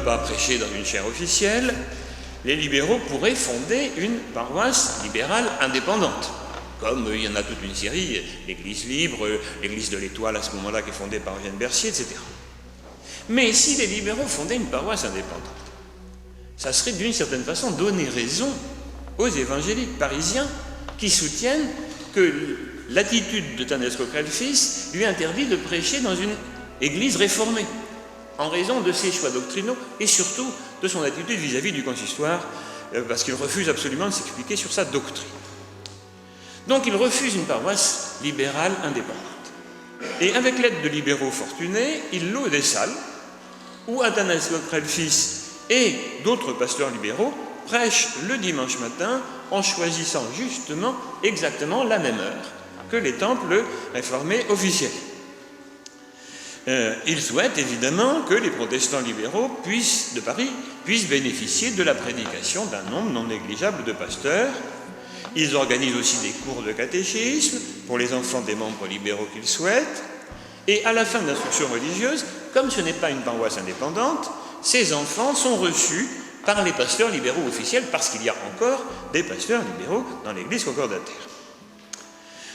pas prêcher dans une chaire officielle, les libéraux pourraient fonder une paroisse libérale indépendante. Comme il y en a toute une série, l'Église libre, l'Église de l'Étoile à ce moment-là qui est fondée par Eugène Bercier, etc. Mais si les libéraux fondaient une paroisse indépendante, ça serait d'une certaine façon donner raison aux évangéliques parisiens qui soutiennent que l'attitude de Tannès Cochrel fils lui interdit de prêcher dans une église réformée, en raison de ses choix doctrinaux et surtout de son attitude vis-à-vis du consistoire, parce qu'il refuse absolument de s'expliquer sur sa doctrine. Donc il refuse une paroisse libérale indépendante. Et avec l'aide de libéraux fortunés, il loue des salles où Tannès Cochrel fils et d'autres pasteurs libéraux prêchent le dimanche matin en choisissant justement exactement la même heure que les temples réformés officiels. Il souhaite évidemment que les protestants libéraux de Paris puissent bénéficier de la prédication d'un nombre non négligeable de pasteurs. Ils organisent aussi des cours de catéchisme pour les enfants des membres libéraux qu'ils souhaitent. Et à la fin de l'instruction religieuse, comme ce n'est pas une paroisse indépendante, ces enfants sont reçus par les pasteurs libéraux officiels, parce qu'il y a encore des pasteurs libéraux dans l'église concordataire.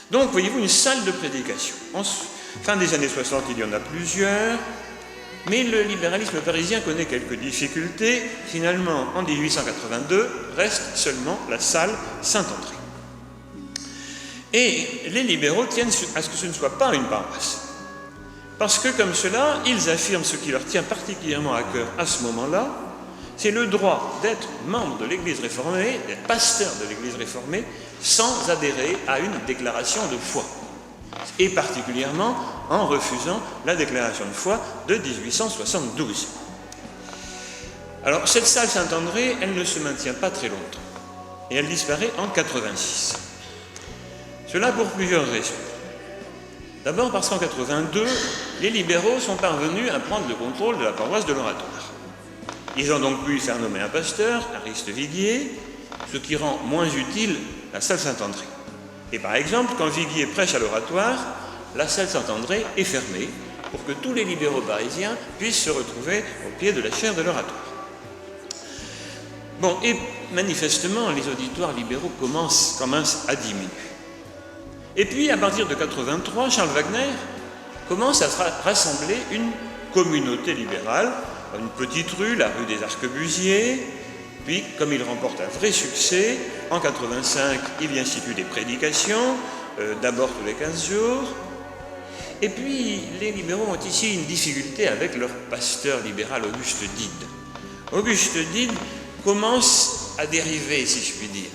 Donc, voyez-vous, une salle de prédication. En fin des années 60, il y en a plusieurs, mais le libéralisme parisien connaît quelques difficultés. Finalement, en 1882, reste seulement la salle Saint-André. Et les libéraux tiennent à ce que ce ne soit pas une paroisse. Parce que, comme cela, ils affirment ce qui leur tient particulièrement à cœur à ce moment-là, c'est le droit d'être membre de l'Église réformée, d'être pasteur de l'Église réformée, sans adhérer à une déclaration de foi. Et particulièrement en refusant la déclaration de foi de 1872. Alors, cette salle Saint-André, elle ne se maintient pas très longtemps. Et elle disparaît en 86. Cela pour plusieurs raisons. D'abord parce qu'en 82, les libéraux sont parvenus à prendre le contrôle de la paroisse de l'Oratoire. Ils ont donc pu faire nommer un pasteur, Ariste Viguier, ce qui rend moins utile la salle Saint-André. Et par exemple, quand Viguier prêche à l'Oratoire, la salle Saint-André est fermée pour que tous les libéraux parisiens puissent se retrouver au pied de la chaire de l'Oratoire. Bon, et manifestement, les auditoires libéraux commencent à diminuer. Et puis, à partir de 83, Charles Wagner commence à rassembler une communauté libérale, une petite rue, la rue des Arquebusiers. Puis, comme il remporte un vrai succès, en 85, il y institue des prédications, d'abord tous les 15 jours. Et puis, les libéraux ont ici une difficulté avec leur pasteur libéral Auguste Dide. Auguste Dide commence à dériver, si je puis dire.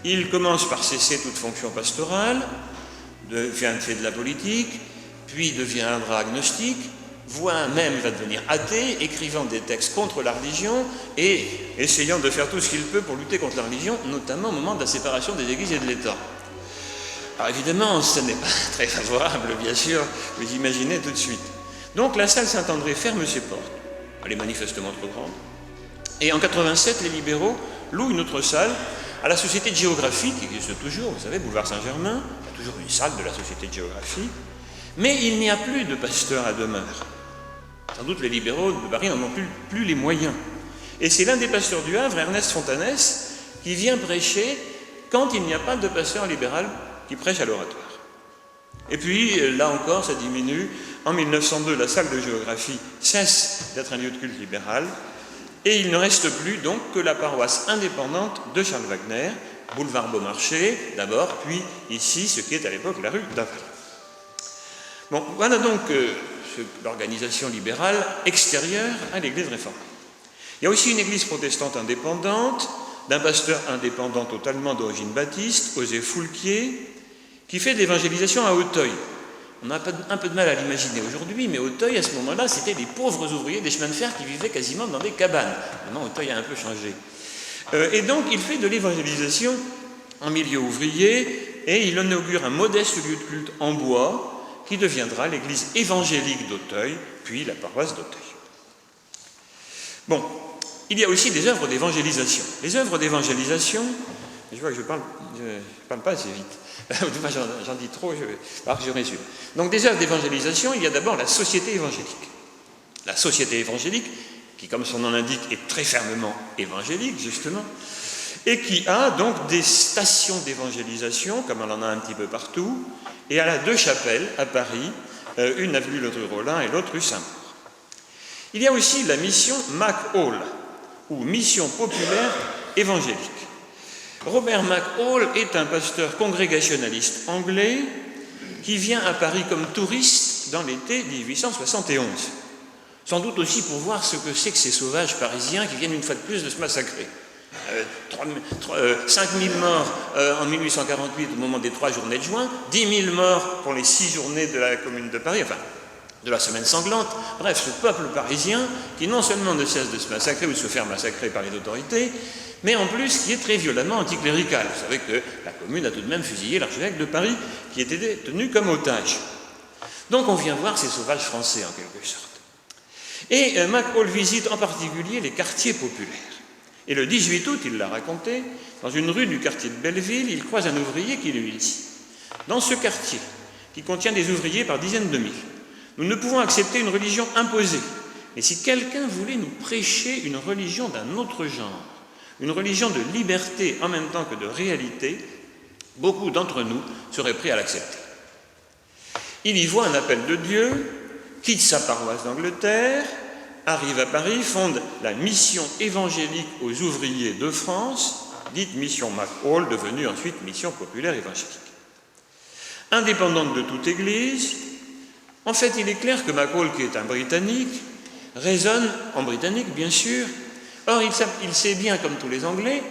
Il commence par cesser toute fonction pastorale, fait de la politique, puis deviendra agnostique, voire même va devenir athée, écrivant des textes contre la religion et essayant de faire tout ce qu'il peut pour lutter contre la religion, notamment au moment de la séparation des églises et de l'État. Alors évidemment, ce n'est pas très favorable, bien sûr, vous imaginez tout de suite. Donc la salle Saint-André ferme ses portes, elle est manifestement trop grande, et en 87, les libéraux louent une autre salle à la Société de Géographie, qui existe toujours, vous savez, boulevard Saint-Germain, il y a toujours une salle de la Société de Géographie, mais il n'y a plus de pasteur à demeure. Sans doute les libéraux de Paris n'en ont plus les moyens. Et c'est l'un des pasteurs du Havre, Ernest Fontanès, qui vient prêcher quand il n'y a pas de pasteur libéral qui prêche à l'Oratoire. Et puis, là encore, ça diminue. En 1902, la salle de géographie cesse d'être un lieu de culte libéral, et il ne reste plus donc que la paroisse indépendante de Charles Wagner, boulevard Beaumarchais d'abord, puis ici, ce qui est à l'époque la rue d'Aval. Bon, voilà donc l'organisation libérale extérieure à l'Église réformée. Il y a aussi une Église protestante indépendante, d'un pasteur indépendant totalement d'origine baptiste, Osée Foulquier, qui fait de l'évangélisation à Auteuil. On a un peu de mal à l'imaginer aujourd'hui, mais Auteuil, à ce moment-là, c'était des pauvres ouvriers des chemins de fer qui vivaient quasiment dans des cabanes. Maintenant, Auteuil a un peu changé. Et donc, il fait de l'évangélisation en milieu ouvrier, et il inaugure un modeste lieu de culte en bois, qui deviendra l'église évangélique d'Auteuil, puis la paroisse d'Auteuil. Bon, il y a aussi des œuvres d'évangélisation. Les œuvres d'évangélisation, je vois que je parle pas assez vite. J'en dis trop, alors je résume. Donc des œuvres d'évangélisation, il y a d'abord la Société évangélique. La Société évangélique qui, comme son nom l'indique, est très fermement évangélique, justement, et qui a donc des stations d'évangélisation, comme on en a un petit peu partout, et elle a deux chapelles à Paris, une avenue Le Rollin et l'autre rue Saint-Maur. Il y a aussi la mission McHall, ou Mission populaire évangélique. Robert McHall est un pasteur congrégationaliste anglais qui vient à Paris comme touriste dans l'été 1871. Sans doute aussi pour voir ce que c'est que ces sauvages parisiens qui viennent une fois de plus de se massacrer. 5 000 morts en 1848 au moment des 3 journées de juin, 10 000 morts pour les 6 journées de la Commune de Paris, enfin de la semaine sanglante. Bref, ce peuple parisien qui non seulement ne cesse de se massacrer ou de se faire massacrer par les autorités, mais en plus qui est très violemment anticlérical. Vous savez que la Commune a tout de même fusillé l'archevêque de Paris qui était tenu comme otage. Donc on vient voir ces sauvages français en quelque sorte. Et McHall visite en particulier les quartiers populaires. Et le 18 août, il l'a raconté, dans une rue du quartier de Belleville, il croise un ouvrier qui lui dit « Dans ce quartier, qui contient des ouvriers par dizaines de mille, nous ne pouvons accepter une religion imposée. Mais si quelqu'un voulait nous prêcher une religion d'un autre genre, une religion de liberté en même temps que de réalité, beaucoup d'entre nous seraient prêts à l'accepter. » Il y voit un appel de Dieu, quitte sa paroisse d'Angleterre, arrive à Paris, fonde la mission évangélique aux ouvriers de France, dite mission McHall, devenue ensuite mission populaire évangélique. Indépendante de toute église, en fait, il est clair que McHall, qui est un Britannique, raisonne en britannique, bien sûr. Or, il sait bien, comme tous les Anglais,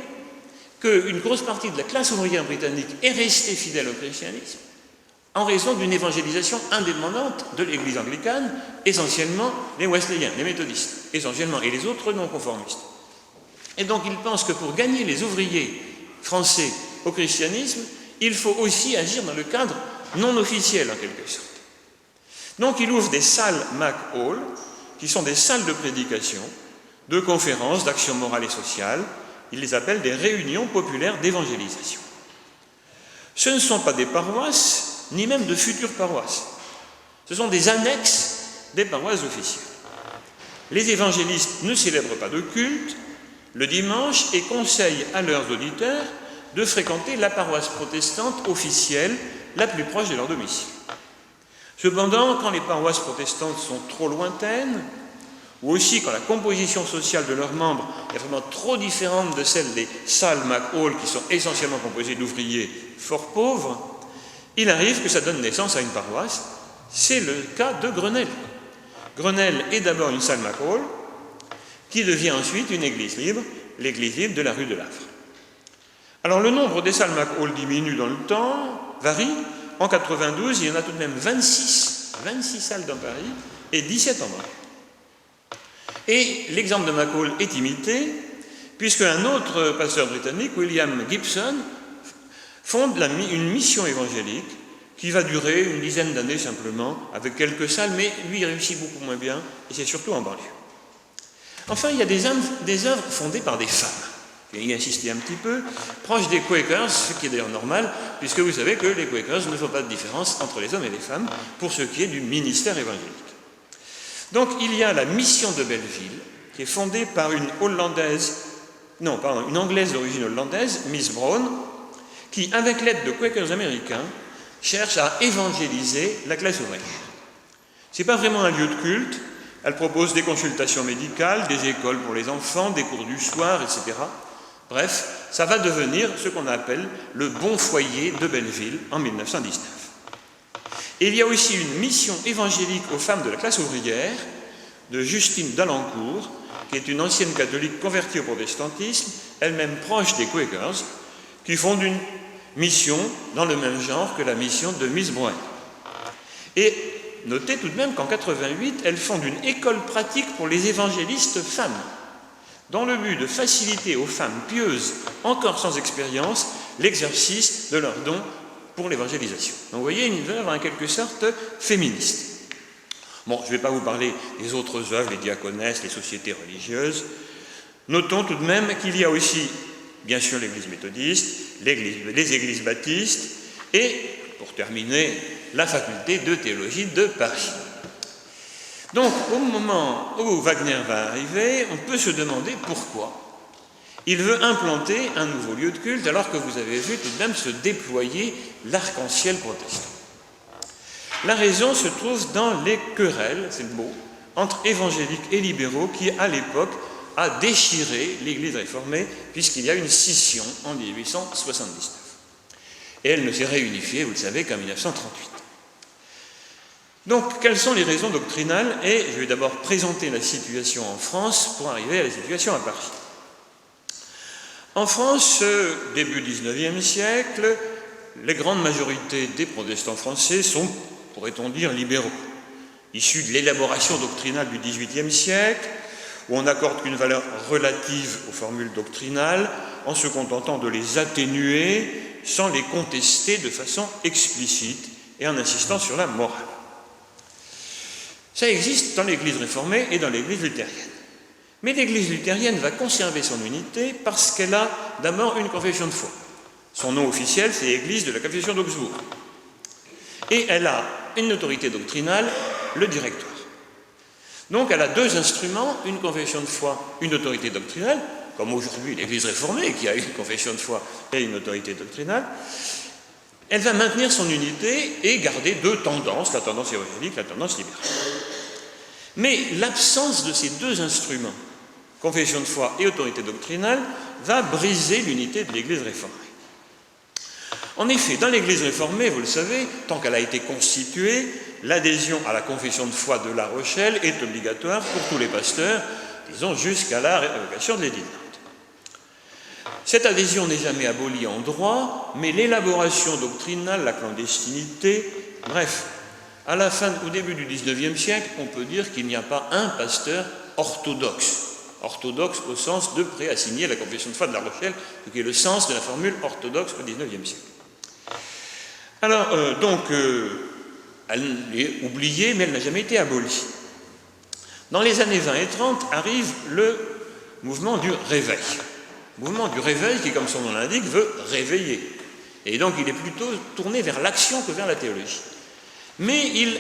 qu'une grosse partie de la classe ouvrière britannique est restée fidèle au christianisme en raison d'une évangélisation indépendante de l'Église anglicane, essentiellement les Wesleyens, les méthodistes, essentiellement, et les autres non-conformistes. Et donc, il pense que pour gagner les ouvriers français au christianisme, il faut aussi agir dans le cadre non officiel, en quelque sorte. Donc, il ouvre des salles McHall, qui sont des salles de prédication, de conférences, d'action morale et sociale. Il les appelle des réunions populaires d'évangélisation. Ce ne sont pas des paroisses, ni même de futures paroisses. Ce sont des annexes des paroisses officielles. Les évangélistes ne célèbrent pas de culte le dimanche et conseillent à leurs auditeurs de fréquenter la paroisse protestante officielle la plus proche de leur domicile. Cependant, quand les paroisses protestantes sont trop lointaines, ou aussi quand la composition sociale de leurs membres est vraiment trop différente de celle des salles McHall, qui sont essentiellement composées d'ouvriers fort pauvres, il arrive que ça donne naissance à une paroisse. C'est le cas de Grenelle. Grenelle est d'abord une salle McHall, qui devient ensuite une église libre, l'église libre de la rue de Lavre. Alors le nombre des salles McHall diminue dans le temps, varie. En 92, il y en a tout de même 26 salles dans Paris et 17 en banlieue. Et l'exemple de McHall est imité, puisque un autre pasteur britannique, William Gibson, fonde une mission évangélique qui va durer une dizaine d'années simplement, avec quelques salles, mais lui il réussit beaucoup moins bien, et c'est surtout en banlieue. Enfin, il y a des œuvres fondées par des femmes. Je vais y insister un petit peu, proches des Quakers, ce qui est d'ailleurs normal, puisque vous savez que les Quakers ne font pas de différence entre les hommes et les femmes pour ce qui est du ministère évangélique. Donc il y a la mission de Belleville, qui est fondée par une Anglaise d'origine hollandaise, Miss Brown, qui, avec l'aide de Quakers américains, cherche à évangéliser la classe ouvrière. Ce n'est pas vraiment un lieu de culte, elle propose des consultations médicales, des écoles pour les enfants, des cours du soir, etc. Bref, ça va devenir ce qu'on appelle le bon foyer de Belleville en 1919. Et il y a aussi une mission évangélique aux femmes de la classe ouvrière de Justine d'Alencourt, qui est une ancienne catholique convertie au protestantisme, elle-même proche des Quakers, qui fonde une mission dans le même genre que la mission de Miss Brown. Et notez tout de même qu'en 88, elle fonde une école pratique pour les évangélistes femmes, dans le but de faciliter aux femmes pieuses, encore sans expérience, l'exercice de leur don pour l'évangélisation. Donc vous voyez, une œuvre en quelque sorte féministe. Bon, je ne vais pas vous parler des autres œuvres, les diaconesses, les sociétés religieuses. Notons tout de même qu'il y a aussi, bien sûr, l'église méthodiste, les églises baptistes et, pour terminer, la faculté de théologie de Paris. Donc, au moment où Wagner va arriver, on peut se demander pourquoi il veut implanter un nouveau lieu de culte alors que vous avez vu tout de même se déployer l'arc-en-ciel protestant. La raison se trouve dans les querelles, c'est le mot, entre évangéliques et libéraux qui, à l'époque, a déchiré l'Église réformée puisqu'il y a une scission en 1879. Et elle ne s'est réunifiée, vous le savez, qu'en 1938. Donc, quelles sont les raisons doctrinales? Et je vais d'abord présenter la situation en France pour arriver à la situation à Paris. En France, début XIXe siècle, les grandes majorités des protestants français sont, pourrait-on dire, libéraux, issus de l'élaboration doctrinale du XVIIIe siècle, où on n'accorde qu'une valeur relative aux formules doctrinales, en se contentant de les atténuer sans les contester de façon explicite et en insistant sur la morale. Ça existe dans l'Église réformée et dans l'Église luthérienne. Mais l'Église luthérienne va conserver son unité parce qu'elle a d'abord une confession de foi. Son nom officiel, c'est l'Église de la Confession d'Augsbourg. Et elle a une autorité doctrinale, le directoire. Donc elle a deux instruments, une confession de foi, une autorité doctrinale, comme aujourd'hui l'Église réformée qui a une confession de foi et une autorité doctrinale. Elle va maintenir son unité et garder deux tendances, la tendance évangélique, la tendance libérale. Mais l'absence de ces deux instruments, confession de foi et autorité doctrinale, va briser l'unité de l'Église réformée. En effet, dans l'Église réformée, vous le savez, tant qu'elle a été constituée, l'adhésion à la confession de foi de La Rochelle est obligatoire pour tous les pasteurs, disons jusqu'à la révocation de l'édit de Nantes. Cette adhésion n'est jamais abolie en droit, mais l'élaboration doctrinale, la clandestinité, bref, à la fin, au début du XIXe siècle, on peut dire qu'il n'y a pas un pasteur orthodoxe. Orthodoxe au sens de préassigner la confession de foi de La Rochelle, ce qui est le sens de la formule orthodoxe au XIXe siècle. Alors, elle est oubliée, mais elle n'a jamais été abolie. Dans les années 20 et 30 arrive le mouvement du réveil. Le mouvement du réveil qui, comme son nom l'indique, veut réveiller. Et donc, il est plutôt tourné vers l'action que vers la théologie. Mais il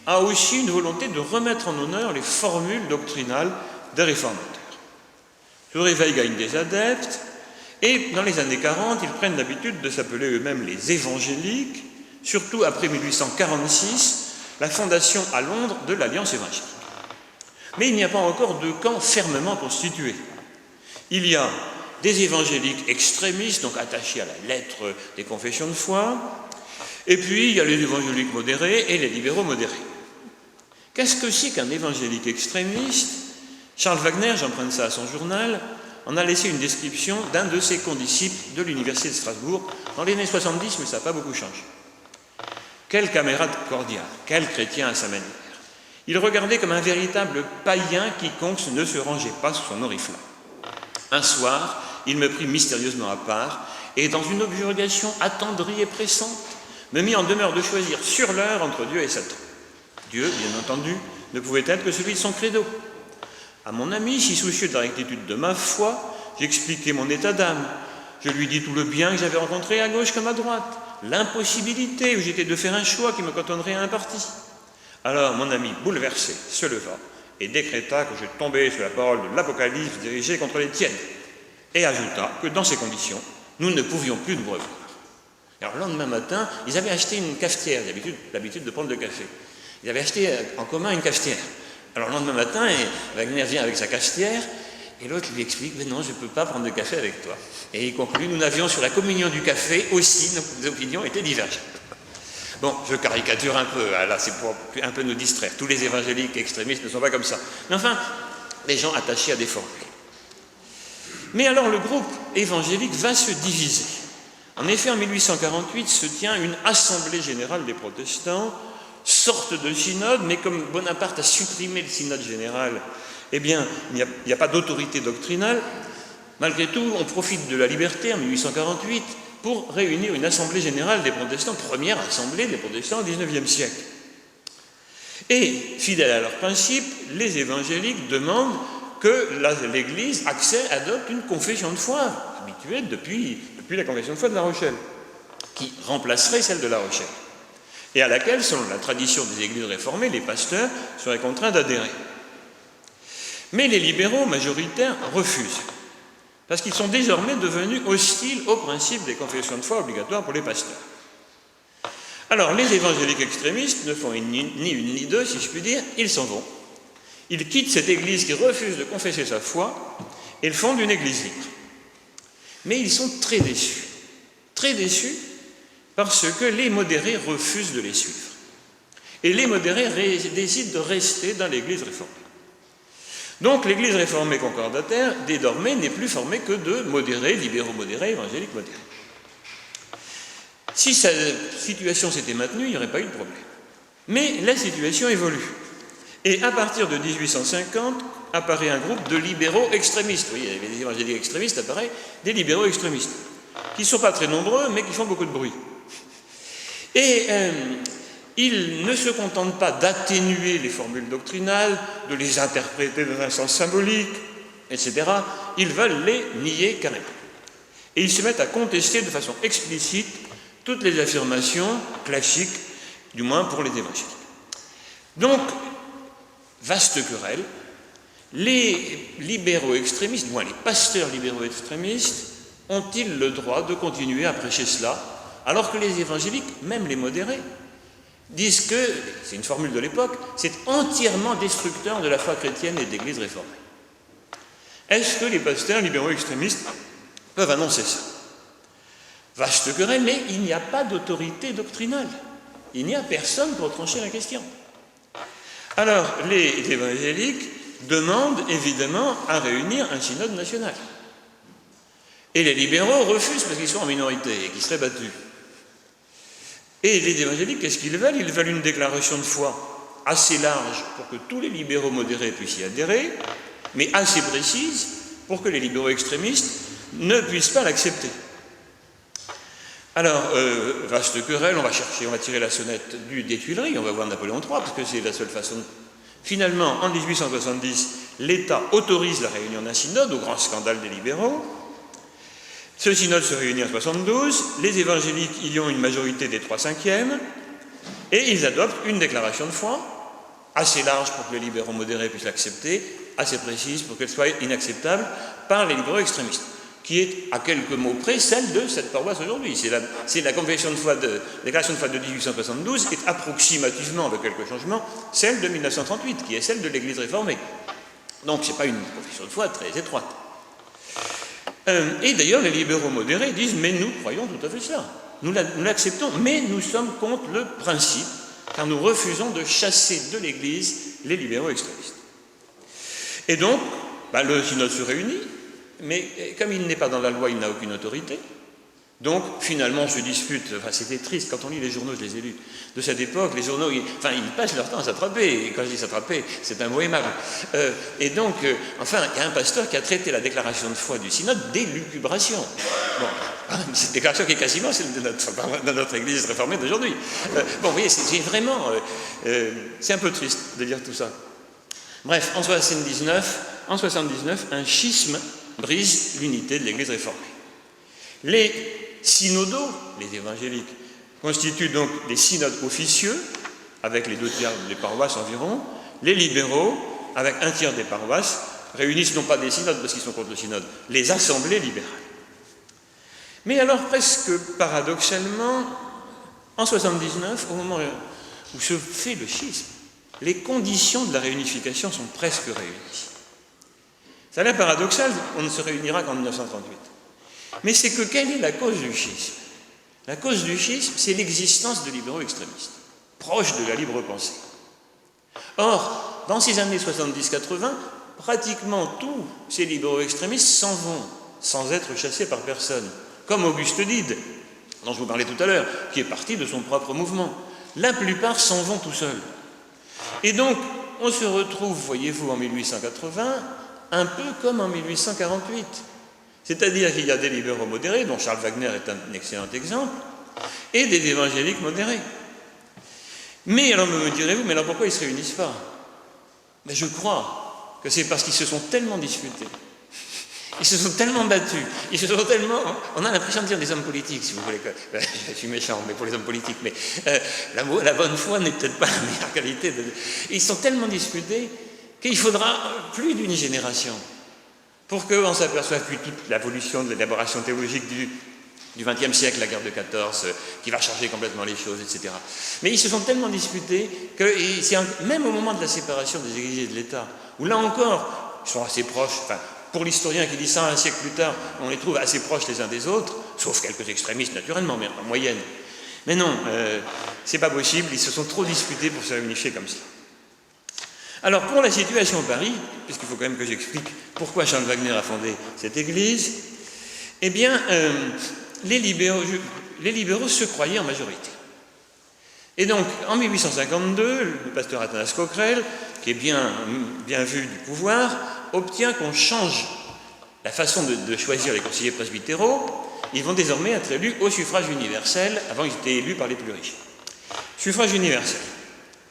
a aussi une volonté de remettre en honneur les formules doctrinales des réformateurs. Ce réveil gagne des adeptes, et dans les années 40, ils prennent l'habitude de s'appeler eux-mêmes les évangéliques, surtout après 1846, la fondation à Londres de l'Alliance évangélique. Mais il n'y a pas encore de camp fermement constitué. Il y a des évangéliques extrémistes, donc attachés à la lettre des confessions de foi, et puis il y a les évangéliques modérés et les libéraux modérés. Qu'est-ce que c'est qu'un évangélique extrémiste? Charles Wagner, j'emprunte ça à son journal, en a laissé une description d'un de ses condisciples de l'université de Strasbourg dans les années 70, mais ça n'a pas beaucoup changé. Quel camarade cordial, quel chrétien à sa manière. Il regardait comme un véritable païen quiconque ne se rangeait pas sous son oriflamme. Un soir, il me prit mystérieusement à part et, dans une objurgation attendrie et pressante, me mit en demeure de choisir sur l'heure entre Dieu et Satan. Dieu, bien entendu, ne pouvait être que celui de son credo. À mon ami, si soucieux de la rectitude de ma foi, j'expliquai mon état d'âme. Je lui dis tout le bien que j'avais rencontré à gauche comme à droite, l'impossibilité où j'étais de faire un choix qui me cantonnerait à un parti. Alors mon ami, bouleversé, se leva et décréta que je tombais sur la parole de l'Apocalypse dirigée contre les tiennes, et ajouta que dans ces conditions, nous ne pouvions plus nous revoir. Alors le lendemain matin, ils avaient acheté une cafetière, l'habitude de prendre le café. Ils avaient acheté en commun une cafetière. Alors le lendemain matin, Wagner vient avec sa cafetière, et l'autre lui explique « Mais non, je ne peux pas prendre de café avec toi ». Et il conclut « Nous n'avions sur la communion du café aussi, nos opinions étaient divergentes ». Bon, je caricature un peu, là c'est pour un peu nous distraire. Tous les évangéliques extrémistes ne sont pas comme ça. Mais enfin, les gens attachés à des formules. Mais alors le groupe évangélique va se diviser. En effet, en 1848 se tient une assemblée générale des protestants, sorte de synode, mais comme Bonaparte a supprimé le synode général, eh bien, il n'y a pas d'autorité doctrinale. Malgré tout, on profite de la liberté en 1848 pour réunir une assemblée générale des protestants, première assemblée des protestants au XIXe siècle. Et, fidèles à leurs principes, les évangéliques demandent que l'Église adopte une confession de foi, habituée depuis la confession de foi de La Rochelle, qui remplacerait celle de La Rochelle. et à laquelle, selon la tradition des églises réformées, les pasteurs seraient contraints d'adhérer. Mais les libéraux majoritaires refusent, parce qu'ils sont désormais devenus hostiles au principe des confessions de foi obligatoires pour les pasteurs. Alors, les évangéliques extrémistes ne font ni une ni deux, si je puis dire, ils s'en vont. Ils quittent cette église qui refuse de confesser sa foi et ils fondent une église libre. Mais ils sont très déçus parce que les modérés refusent de les suivre. Et les modérés décident de rester dans l'église réformée. Donc l'église réformée concordataire, désormais, n'est plus formée que de modérés, libéraux modérés, évangéliques modérés. Si cette situation s'était maintenue, il n'y aurait pas eu de problème. Mais la situation évolue. Et à partir de 1850, apparaît un groupe de libéraux extrémistes. Oui, il y avait des évangéliques extrémistes, apparaît des libéraux extrémistes, qui ne sont pas très nombreux, mais qui font beaucoup de bruit. Et ils ne se contentent pas d'atténuer les formules doctrinales, de les interpréter dans un sens symbolique, etc. Ils veulent les nier carrément. Et ils se mettent à contester de façon explicite toutes les affirmations classiques, du moins pour les évangéliques. Donc, vaste querelle, les libéraux extrémistes, du moins les pasteurs libéraux extrémistes, ont-ils le droit de continuer à prêcher cela, alors que les évangéliques, même les modérés, disent que, c'est une formule de l'époque, c'est entièrement destructeur de la foi chrétienne et de l'Église réformée. Est-ce que les pasteurs libéraux extrémistes peuvent annoncer ça? Vaste querelle, mais il n'y a pas d'autorité doctrinale. Il n'y a personne pour trancher la question. Alors, les évangéliques demandent évidemment à réunir un synode national. Et les libéraux refusent parce qu'ils sont en minorité et qu'ils seraient battus. Et les évangéliques, qu'est-ce qu'ils veulent? Ils veulent une déclaration de foi assez large pour que tous les libéraux modérés puissent y adhérer, mais assez précise pour que les libéraux extrémistes ne puissent pas l'accepter. Alors, vaste querelle, on va tirer la sonnette des Tuileries, on va voir Napoléon III, parce que c'est la seule façon. Finalement, en 1870, l'État autorise la réunion d'un synode, au grand scandale des libéraux. Ce synode se réunit en 1972, les évangéliques y ont une majorité des 3/5, et ils adoptent une déclaration de foi, assez large pour que les libéraux modérés puissent l'accepter, assez précise pour qu'elle soit inacceptable par les libéraux extrémistes, qui est, à quelques mots près, celle de cette paroisse aujourd'hui. C'est la confession de foi déclaration de foi de 1872, qui est approximativement, avec quelques changements, celle de 1938, qui est celle de l'Église réformée. Donc, ce n'est pas une confession de foi très étroite. Et d'ailleurs, les libéraux modérés disent « mais nous croyons tout à fait ça. Nous l'acceptons, mais nous sommes contre le principe, car nous refusons de chasser de l'Église les libéraux extrémistes. » Et donc, le synode se réunit, mais comme il n'est pas dans la loi, il n'a aucune autorité. Donc, finalement, on se dispute. Enfin, c'était triste, quand on lit les journaux, je les ai lus, de cette époque, les journaux, ils passent leur temps à s'attraper. Et quand je dis s'attraper, c'est un mot aimable. Et donc, il y a un pasteur qui a traité la déclaration de foi du synode d'élucubration. Bon, c'est une déclaration qui est quasiment celle de notre Église réformée d'aujourd'hui. Vous voyez, c'est vraiment... c'est un peu triste de dire tout ça. Bref, en 79, un schisme brise l'unité de l'Église réformée. Les synodaux, les évangéliques, constituent donc des synodes officieux, avec les 2/3 des paroisses environ. Les libéraux, avec 1/3 des paroisses, réunissent non pas des synodes parce qu'ils sont contre le synode, les assemblées libérales. Mais alors, presque paradoxalement, en 79, au moment où se fait le schisme, les conditions de la réunification sont presque réunies. Ça a l'air paradoxal, on ne se réunira qu'en 1938. Mais c'est que quelle est la cause du schisme? La cause du schisme, c'est l'existence de libéraux extrémistes, proches de la libre pensée. Or, dans ces années 70-80, pratiquement tous ces libéraux extrémistes s'en vont, sans être chassés par personne, comme Auguste Dide, dont je vous parlais tout à l'heure, qui est parti de son propre mouvement. La plupart s'en vont tout seuls. Et donc, on se retrouve, voyez-vous, en 1880, un peu comme en 1848. C'est-à-dire qu'il y a des libéraux modérés, dont Charles Wagner est un excellent exemple, et des évangéliques modérés. Mais alors me direz-vous, mais alors pourquoi ils ne se réunissent pas? Mais je crois que c'est parce qu'ils se sont tellement disputés, Ils se sont tellement battus, ils se sont tellement... On a l'impression de dire des hommes politiques, si vous voulez. Je suis méchant, mais pour les hommes politiques, mais la bonne foi n'est peut-être pas la meilleure qualité. Ils sont tellement disputés qu'il faudra plus d'une génération pour qu'on s'aperçoive plus toute l'évolution de l'élaboration théologique du XXe siècle, la guerre de 14, qui va changer complètement les choses, etc. Mais ils se sont tellement disputés que même au moment de la séparation des églises et de l'État, où là encore, ils sont assez proches, enfin, pour l'historien qui dit ça un siècle plus tard, on les trouve assez proches les uns des autres, sauf quelques extrémistes naturellement, mais en moyenne. Mais non, c'est pas possible, ils se sont trop disputés pour se réunifier comme ça. Alors pour la situation à Paris, puisqu'il faut quand même que j'explique pourquoi Charles Wagner a fondé cette église, eh bien, les libéraux se croyaient en majorité. Et donc, en 1852, le pasteur Athanase Coquerel, qui est bien vu du pouvoir, obtient qu'on change la façon de choisir les conseillers presbytéraux. Ils vont désormais être élus au suffrage universel. Avant, ils étaient élus par les plus riches. Suffrage universel.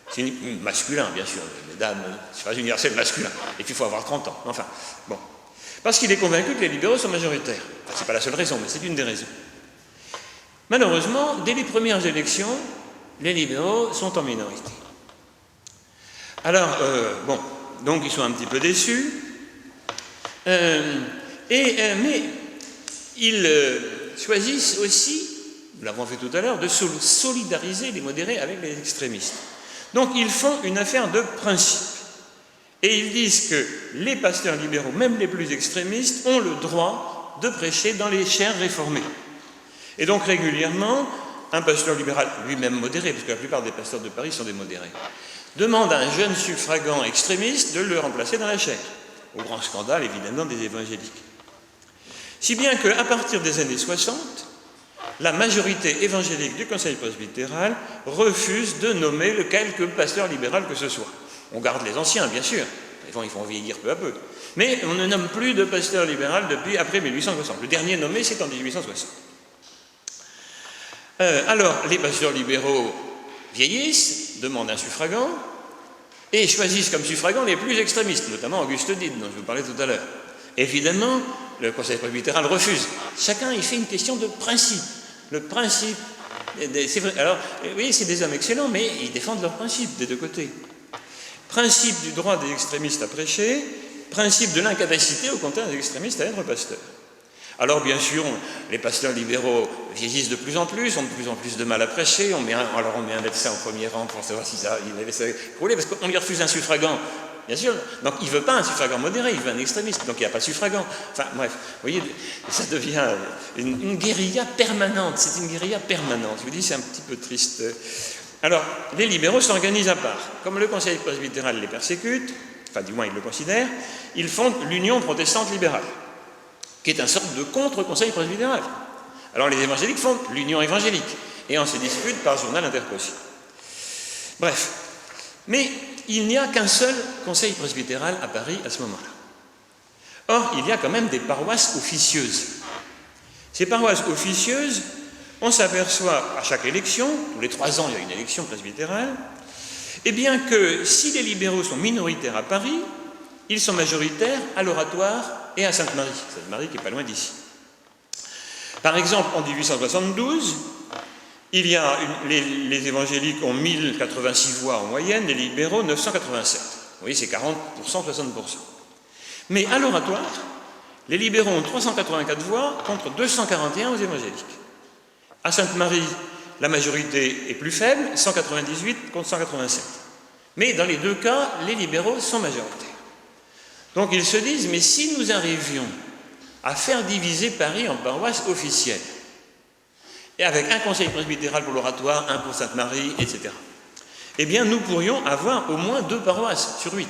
C'est masculin, bien sûr, mesdames, suffrage universel masculin. Et puis, il faut avoir 30 ans. Enfin, bon. Parce qu'il est convaincu que les libéraux sont majoritaires. Enfin, ce n'est pas la seule raison, mais c'est une des raisons. Malheureusement, dès les premières élections, les libéraux sont en minorité. Alors, bon, donc ils sont un petit peu déçus, mais ils choisissent aussi, nous l'avons fait tout à l'heure, de solidariser les modérés avec les extrémistes. Donc ils font une affaire de principe. Et ils disent que les pasteurs libéraux, même les plus extrémistes, ont le droit de prêcher dans les chaires réformées. Et donc régulièrement, un pasteur libéral, lui-même modéré, parce que la plupart des pasteurs de Paris sont des modérés, demande à un jeune suffragant extrémiste de le remplacer dans la chaire, au grand scandale évidemment des évangéliques. Si bien qu'à partir des années 60, la majorité évangélique du conseil presbytéral refuse de nommer quelque pasteur libéral que ce soit. On garde les anciens, bien sûr, ils vont vieillir peu à peu, mais on ne nomme plus de pasteur libéral depuis après 1860. Le dernier nommé, c'est en 1860. Alors, les pasteurs libéraux vieillissent, demandent un suffragant, et choisissent comme suffragants les plus extrémistes, notamment Auguste Dide, dont je vous parlais tout à l'heure. Évidemment, le conseil presbytéral refuse. Chacun, il fait une question de principe. Le principe, c'est vrai, alors, oui, c'est des hommes excellents, mais ils défendent leurs principes des deux côtés. Principe du droit des extrémistes à prêcher, principe de l'incapacité, au contraire, des extrémistes à être pasteurs. Alors, bien sûr, les pasteurs libéraux vieillissent de plus en plus, ont de plus en plus de mal à prêcher. On met un médecin au premier rang pour savoir si ça, il avait ça roulé, parce qu'on lui refuse un suffragant, bien sûr. Donc, il ne veut pas un suffragant modéré, il veut un extrémiste, donc il n'y a pas de suffragant. Enfin, bref, vous voyez, ça devient une guérilla permanente, c'est une guérilla permanente. Je vous dis, c'est un petit peu triste. Alors, les libéraux s'organisent à part. Comme le conseil presbytéral les persécute, enfin, du moins, ils le considèrent, ils fondent l'Union protestante libérale, qui est une sorte de contre-conseil presbytéral. Alors les évangéliques font l'union évangélique, et on se dispute par journal interposé. Bref, mais il n'y a qu'un seul conseil presbytéral à Paris à ce moment-là. Or, il y a quand même des paroisses officieuses. Ces paroisses officieuses, on s'aperçoit à chaque élection, tous les 3 ans il y a une élection presbytérale, et bien que si les libéraux sont minoritaires à Paris, ils sont majoritaires à l'Oratoire et à Sainte-Marie. Sainte-Marie qui n'est pas loin d'ici. Par exemple, en 1872, il y a les évangéliques ont 1086 voix en moyenne, les libéraux 987. Vous voyez, c'est 40%, 60%. Mais à l'Oratoire, les libéraux ont 384 voix contre 241 aux évangéliques. À Sainte-Marie, la majorité est plus faible, 198 contre 187. Mais dans les deux cas, les libéraux sont majoritaires. Donc ils se disent, mais si nous arrivions à faire diviser Paris en paroisses officielles, et avec un conseil presbytéral pour l'Oratoire, un pour Sainte-Marie, etc., eh bien nous pourrions avoir au moins 2 paroisses sur 8.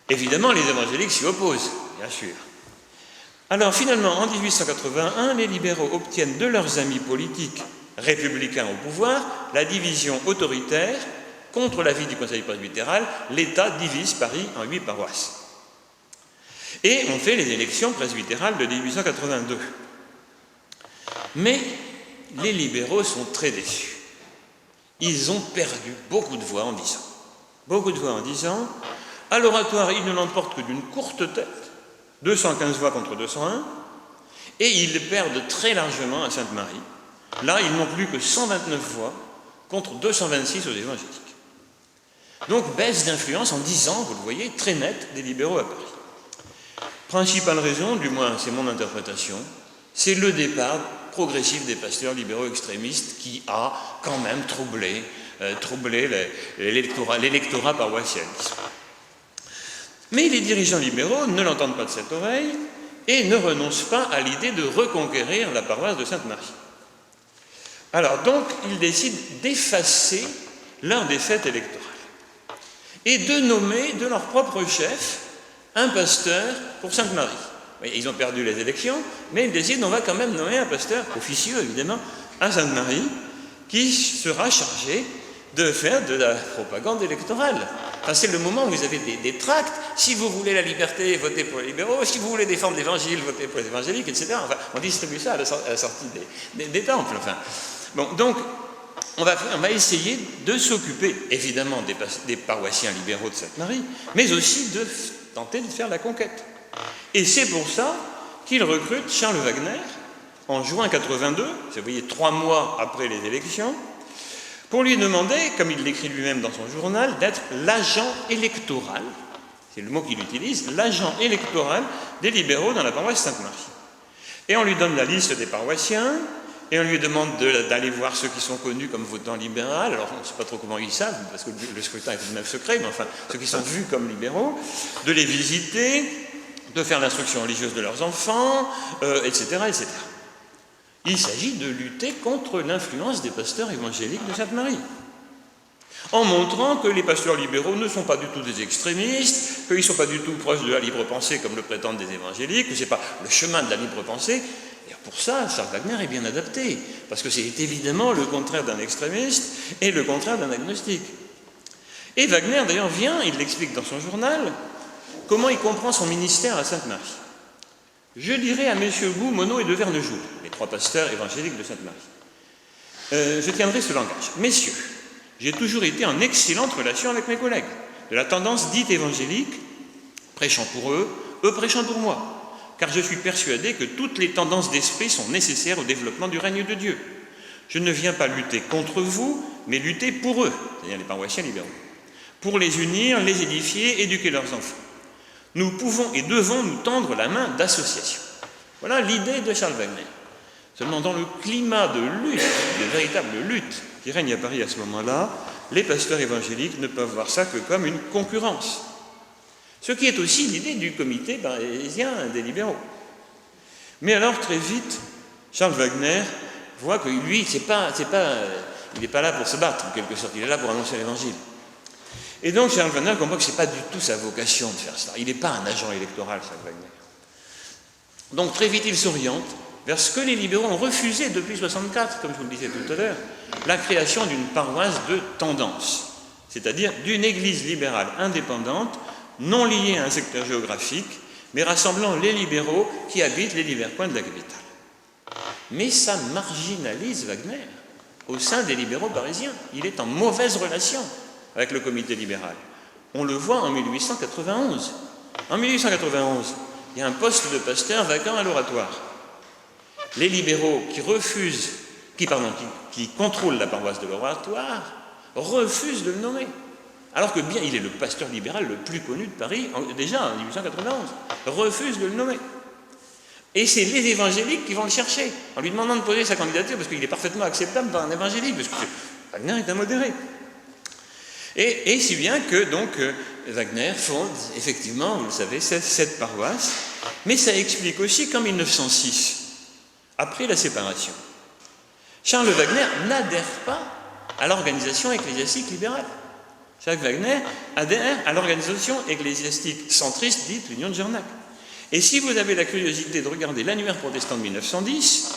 Évidemment, les évangéliques s'y opposent, bien sûr. Alors finalement, en 1881, les libéraux obtiennent de leurs amis politiques républicains au pouvoir la division autoritaire. Contre l'avis du conseil presbytéral, l'État divise Paris en 8 paroisses. Et on fait les élections presbytérales de 1882. Mais les libéraux sont très déçus. Ils ont perdu beaucoup de voix en 10 ans. Beaucoup de voix en 10 ans. À l'Oratoire, ils ne l'emportent que d'une courte tête. 215 voix contre 201, et ils perdent très largement à Sainte-Marie. Là, ils n'ont plus que 129 voix contre 226 aux évangéliques. Donc, baisse d'influence en 10 ans, vous le voyez, très nette des libéraux à Paris. Principale raison, du moins c'est mon interprétation, c'est le départ progressif des pasteurs libéraux extrémistes qui a quand même troublé l'électorat paroissial. Mais les dirigeants libéraux ne l'entendent pas de cette oreille et ne renoncent pas à l'idée de reconquérir la paroisse de Sainte-Marie. Alors donc, ils décident d'effacer leur défaite électorale et de nommer de leur propre chef un pasteur pour Sainte-Marie. Ils ont perdu les élections, mais ils décident, on va quand même nommer un pasteur, officieux évidemment, à Sainte-Marie, qui sera chargé de faire de la propagande électorale. Enfin, c'est le moment où vous avez des tracts. Si vous voulez la liberté, votez pour les libéraux. Si vous voulez défendre l'Évangile, votez pour les évangéliques, etc. Enfin, on distribue ça à la sortie des temples. Enfin. Bon, donc, on va essayer de s'occuper, évidemment, des paroissiens libéraux de Sainte-Marie, mais aussi de tenter de faire la conquête. Et c'est pour ça qu'il recrute Charles Wagner, en juin 82, vous voyez, 3 mois après les élections, pour lui demander, comme il l'écrit lui-même dans son journal, d'être l'agent électoral, c'est le mot qu'il utilise, l'agent électoral des libéraux dans la paroisse Sainte-Marie. Et on lui donne la liste des paroissiens, et on lui demande d'aller voir ceux qui sont connus comme votants libéral. Alors, on ne sait pas trop comment ils savent, parce que le scrutin est tout de même secret, mais enfin, ceux qui sont vus comme libéraux, de les visiter, de faire l'instruction religieuse de leurs enfants, etc., etc. Il s'agit de lutter contre l'influence des pasteurs évangéliques de Sainte-Marie, en montrant que les pasteurs libéraux ne sont pas du tout des extrémistes, qu'ils ne sont pas du tout proches de la libre pensée comme le prétendent des évangéliques, que ce n'est pas le chemin de la libre pensée. Et pour ça, Charles Wagner est bien adapté, parce que c'est évidemment le contraire d'un extrémiste et le contraire d'un agnostique. Et Wagner, d'ailleurs, il l'explique dans son journal, comment il comprend son ministère à Sainte-Marie. Je dirais à messieurs Gou, Monod et de Vernejoul, les 3 pasteurs évangéliques de Sainte-Marie, je tiendrai ce langage. Messieurs, j'ai toujours été en excellente relation avec mes collègues, de la tendance dite évangélique, prêchant pour eux prêchant pour moi, car je suis persuadé que toutes les tendances d'esprit sont nécessaires au développement du règne de Dieu. Je ne viens pas lutter contre vous, mais lutter pour eux, c'est-à-dire les paroissiens libéraux, pour les unir, les édifier, éduquer leurs enfants. Nous pouvons et devons nous tendre la main d'association. Voilà l'idée de Charles Wagner. Seulement dans le climat de lutte, de véritable lutte qui règne à Paris à ce moment-là, les pasteurs évangéliques ne peuvent voir ça que comme une concurrence. Ce qui est aussi l'idée du comité parésien des libéraux. Mais alors très vite, Charles Wagner voit que lui, il n'est pas là pour se battre en quelque sorte, il est là pour annoncer l'évangile. Et donc Charles Wagner comprend que ce n'est pas du tout sa vocation de faire ça. Il n'est pas un agent électoral, Charles Wagner. Donc très vite, il s'oriente vers ce que les libéraux ont refusé depuis 1964, comme je vous le disais tout à l'heure, la création d'une paroisse de tendance, c'est-à-dire d'une église libérale indépendante, non liée à un secteur géographique, mais rassemblant les libéraux qui habitent les divers coins de la capitale. Mais ça marginalise Wagner au sein des libéraux parisiens. Il est en mauvaise relation avec le comité libéral. On le voit en 1891. En 1891, il y a un poste de pasteur vacant à l'Oratoire. Les libéraux qui contrôlent la paroisse de l'Oratoire refusent de le nommer. Alors que bien, il est le pasteur libéral le plus connu de Paris, déjà en 1891, refusent de le nommer. Et c'est les évangéliques qui vont le chercher, en lui demandant de poser sa candidature, parce qu'il est parfaitement acceptable par un évangélique, parce que Wagner est un modéré. Et si bien que, donc, Wagner fonde, effectivement, vous le savez, cette paroisse, mais ça explique aussi qu'en 1906, après la séparation, Charles Wagner n'adhère pas à l'organisation ecclésiastique libérale. Charles Wagner adhère à l'organisation ecclésiastique centriste dite l'Union de Jarnac. Et si vous avez la curiosité de regarder l'annuaire protestant de 1910,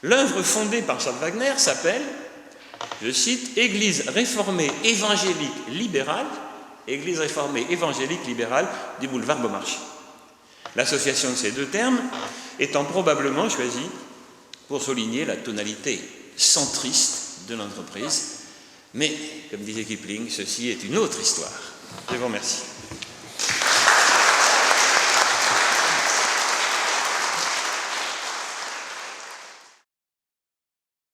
l'œuvre fondée par Charles Wagner s'appelle, je cite, Église réformée évangélique libérale, Église réformée évangélique libérale du boulevard Beaumarchais. L'association de ces deux termes étant probablement choisie pour souligner la tonalité centriste de l'entreprise. Mais, comme disait Kipling, ceci est une autre histoire. Je vous remercie.